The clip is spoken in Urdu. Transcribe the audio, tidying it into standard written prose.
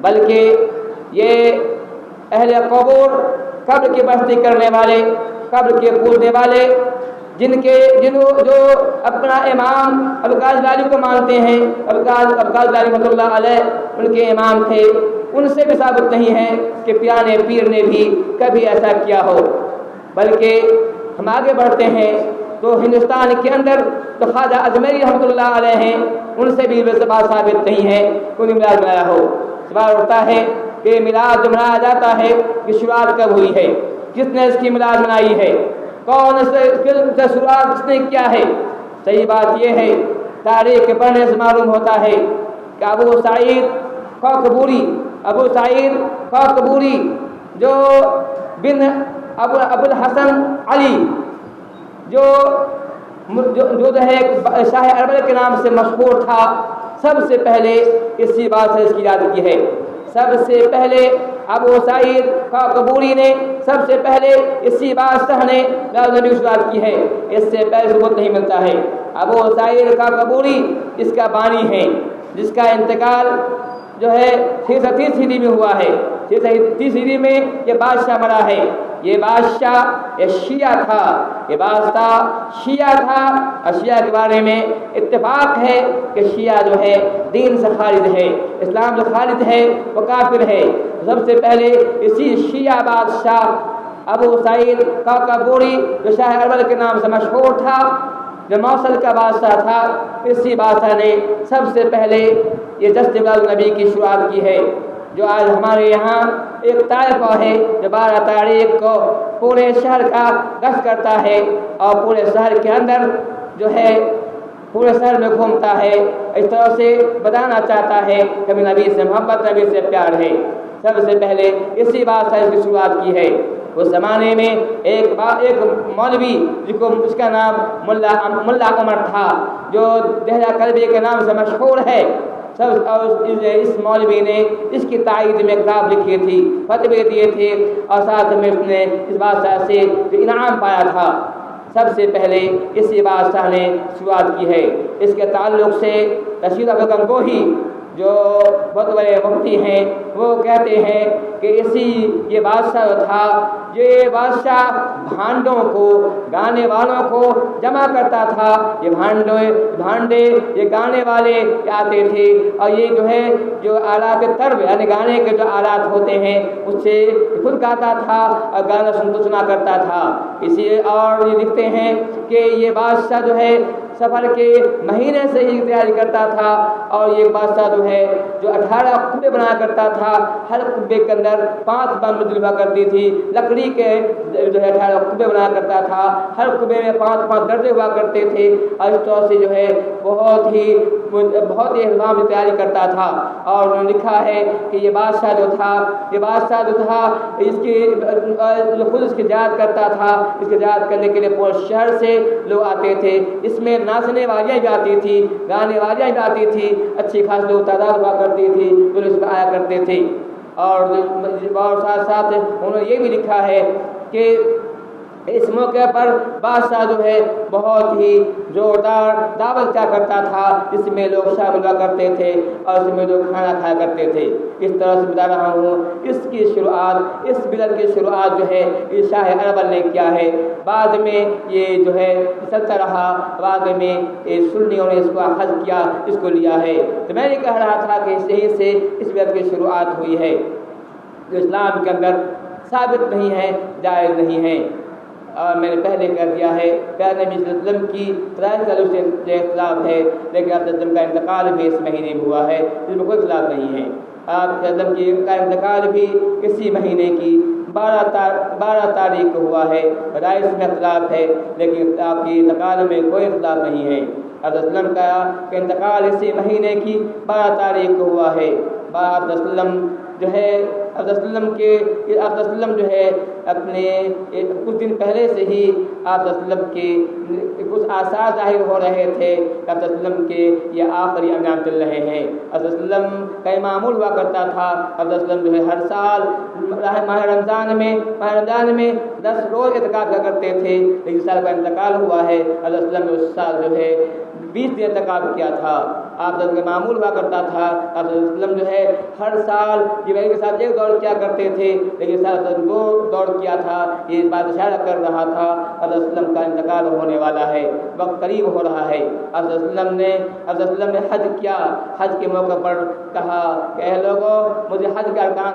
بلکہ یہ اہل قبور، قبر کی بستی کرنے والے، قبر کے پوجنے والے، جو اپنا امام ابوالقاسم دانی کو مانتے ہیں، ابوالقاسم دانی رحمۃ اللہ علیہ ان کے امام تھے، ان سے بھی ثابت نہیں ہے کہ پیرانے پیر نے بھی کبھی ایسا کیا ہو۔ بلکہ ہم آگے بڑھتے ہیں تو ہندوستان کے اندر تو خواجہ اجمیری رحمۃ اللہ علیہ ہیں، ان سے بھی بات ثابت نہیں ہے کہ انہیں میلاد منایا ہو۔ سوال اٹھتا ہے کہ میلاد جو منایا جاتا ہے کہ شروعات کب ہوئی ہے، کس نے اس کی میلاد منائی ہے، کون سے شروعات کس نے کیا ہے؟ صحیح بات یہ ہے، تاریخ کے پڑھنے سے معلوم ہوتا ہے کہ ابو سعید خاکبوری جو بن ابو الحسن علی جو ہے شاہ اربل کے نام سے مشہور تھا، سب سے پہلے اسی بات سے اس کی یاد کی ہے۔ سب سے پہلے ابو سعید خاکبوری نے سب سے پہلے اسی بادشاہ نے میلاد النبی کی شروعات کی ہے، اس سے پہلے ثبوت نہیں ملتا ہے۔ ابو سعید خاکبوری اس کا بانی ہے، جس کا انتقال جو ہے 330 ہجری میں ہوا ہے۔ 330 ہجری میں یہ بادشاہ مرا ہے۔ یہ بادشاہ شیعہ تھا، یہ بادشاہ شیعہ تھا، اور شیعہ کے بارے میں اتفاق ہے کہ شیعہ جو ہے دین سے خارج ہے، اسلام سے خارج ہے، وہ کافر ہے۔ سب سے پہلے اسی شیعہ بادشاہ ابو سعید خاکبوری جو شاہ اربل کے نام سے مشہور تھا، جو موصل کا بادشاہ تھا، اسی بادشاہ نے سب سے پہلے یہ جشن میلاد النبی کی شروعات کی ہے، جو آج ہمارے یہاں ایک طائفہ ہے جو 12 تاریخ کو پورے شہر کا گشت کرتا ہے اور پورے شہر کے اندر جو ہے پورے شہر میں گھومتا ہے، اس طرح سے بتانا چاہتا ہے کہ نبی سے محبت، نبی سے پیار ہے۔ سب سے پہلے اسی بات سے اس کی شروعات کی ہے۔ اس زمانے میں ایک مولوی جس کا نام ملا عمر تھا، جو دہلا کلبی کے نام سے مشہور ہے، اس مولوی نے اس کی تائید میں کتاب لکھی تھی، فتوے دیے تھے، اور ساتھ میں اس نے اس بادشاہ سے انعام پایا تھا۔ سب سے پہلے اسی بادشاہ نے شروعات کی ہے۔ اس کے تعلق سے رشید احمد گنگوہی جو بہت بڑے مفتی ہیں، وہ کہتے ہیں کہ یہ بادشاہ جو تھا، یہ بادشاہ بھانڈوں کو، گانے والوں کو جمع کرتا تھا۔ یہ بھانڈے یہ گانے والے آتے تھے، اور یہ جو آلات طرب یعنی گانے کے جو آلات ہوتے ہیں اس سے خود گاتا تھا اور گانا سنا کرتا تھا۔ اور یہ لکھتے ہیں کہ یہ بادشاہ جو ہے سفر کے مہینے سے ہی تیاری کرتا تھا، اور یہ بادشاہ جو 18 قبے بنا کرتا تھا، ہر قبے کے اندر 5 بم ہوا کرتی تھی، لکڑی کے 18 قبے بنا کرتا تھا، ہر قبے میں 5 درجے ہوا کرتے تھے، اور اس طرح سے بہت ہی اہتمام سے تیاری کرتا تھا۔ اور انہوں نے لکھا ہے کہ یہ بادشاہ جو تھا خود اس کی زیارت کرتا تھا، اس کی زیارت کرنے کے لیے پورے شہر سے لوگ آتے تھے۔ اس میں ناچنے والیاں بھی آتی تھی، گانے والیاں بھی آتی تھی، اچھی خاص لوگ تعداد ہوا کرتی تھی جو اس میں آیا کرتے تھے۔ اور ساتھ ساتھ انہوں نے یہ بھی لکھا ہے کہ اس موقع پر بادشاہ بہت ہی زوردار دعوت کیا کرتا تھا، اس میں لوگ شامل ہوا کرتے تھے اور اس میں لوگ کھانا کھایا کرتے تھے۔ اس طرح سے بتا رہا ہوں، اس بدعت کی شروعات یہ شاہ اربل نے کیا ہے۔ بعد میں یہ چلتا رہا، بعد میں سنیوں نے اس کو اخذ کیا، اس کو لیا ہے۔ تو میں یہ کہہ رہا تھا کہ صحیح سے اس بدعت کی شروعات ہوئی ہے، جو اسلام کے اندر ثابت نہیں ہے، جائز نہیں ہے۔ اور میں نے پہلے کہہ دیا ہے پیارے نبی صلی اللہ علیہ وسلم کی پیدائش کا جو اختلاف ہے، لیکن آپ صلی اللہ علیہ وسلم کا انتقال بھی اس مہینے میں ہوا ہے، اس میں کوئی اختلاف نہیں ہے۔ آپ صلی اللہ علیہ وسلم کا انتقال بھی اسی مہینے کی 12 تاریخ کو ہوا ہے، پیدائش میں اختلاف ہے لیکن آپ کی انتقال میں کوئی اختلاف نہیں ہے۔ آپ صلی اللہ علیہ وسلم کا انتقال اسی مہینے کی 12 تاریخ کو ہوا ہے۔ آپ صلی اللہ علیہ وسلم اپنے کچھ دن پہلے سے ہی آپ صلی اللہ علیہ وسلم کے کچھ آثار ظاہر ہو رہے تھے کہ آپ صلی اللہ علیہ وسلم کے یہ آخری ایام چل رہے ہیں۔ آپ صلی اللہ علیہ وسلم کا معمول ہوا کرتا تھا، آپ صلی اللہ علیہ وسلم ہر سال ماہ رمضان میں 10 روز اعتکاف کیا کرتے تھے، لیکن سال کا انتقال ہوا ہے، آپ صلی اللہ علیہ وسلم نے اس سال 20 دن اعتکاف کیا تھا۔ آپ کا معمول ہوا کرتا تھا۔ آپ صلی اللہ علیہ وسلم جو ہے ہر سال جبرائیل کے ساتھ ایک دوڑ کیا کرتے تھے، لیکن ساتھ دو دوڑ کیا تھا۔ یہ بات اشارہ کر رہا تھا آپ صلی اللہ علیہ وسلم کا انتقال ہونے والا ہے، وقت قریب ہو رہا ہے۔ آپ صلی اللہ علیہ وسلم نے حج کیا، حج کے موقع پر کہا کہ اے لوگوں، مجھے حج کا ارکان